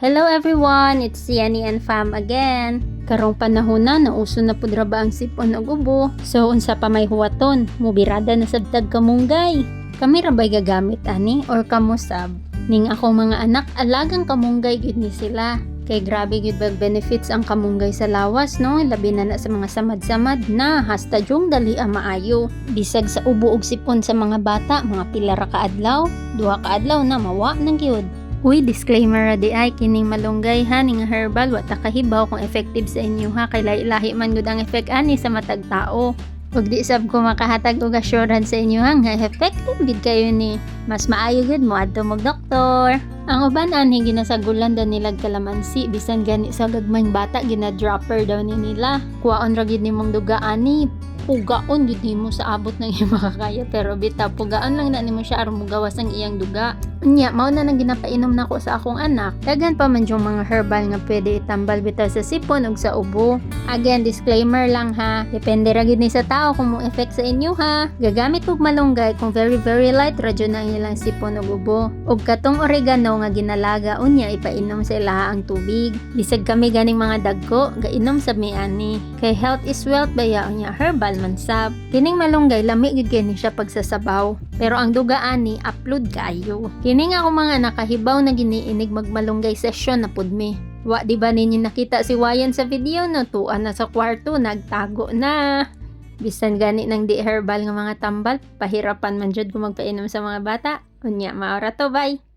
Hello everyone, it's Yanni and Fam again. Karong panahon na nauso na pud ra ba ang sipon ug ubo. So unsa pa may huwaton, mubirada na sabtag kamunggay. Kami ra bay gagamit ani or kamo sab? Ning akong mga anak alagang kamunggay gid ni sila. Kay grabe gid bag benefits ang kamunggay sa lawas no, labi na sa mga samad-samad na hasta jung dali maayo. Bisag sa ubo ug sipon sa mga bata, mga pila ra ka adlaw, duha ka adlaw na mawa nang gyud. Uy, disclaimer ra di ay kining malunggay ha ning herbal wa ta kahibaw kung effective sa inyo ha, kay lahi man gud ang effect ani sa matag tao. Ug di sab ko makahatag og assurance sa inyo ha nga effective gid kayo ni. Mas maayo gud mo adto mag doktor. Ang uban ani ginasagulan daw nilag kalamansi bisan gani sa gagmayng bata gina-dropper daw ni nila. Kuwaon ra gid nimong duga ani. Pugaon gid nimo sa abot ng iyong makakaya pero bitaw pugaon lang na nimo siya aron mugawas ang iyang duga. Unya mao na nang ginapainom nako sa akong anak. Daghan pa man yung mga herbal nga pwede itambal bitaw sa sipon ug sa ubo. Again, disclaimer lang ha. Depende ra gid ni sa tao kung mo effect sa inyo ha. Gagamit og malunggay kung very very light radyo na ilang sipon ug ubo. Ug katong oregano nga ginalaga unya ipainom sa ilaha ang tubig. Bisag kami ganing mga dagko, gainom sa mi ani. Kay health is wealth baya unya herbal man sab. Kining malunggay lami gid kini siya pagsasabaw. Pero ang duga ani upload kaayo. Kini nga akong mga nakahibaw na giniinig magmalunggay session na pud mi. Wa di ba ninyo nakita si Wayan sa video no, tuan na sa kwarto nagtago na. Bisan gani nang di herbal nga mga tambal, pahirapan man jud kung magpainom sa mga bata. Unya maora to, bye.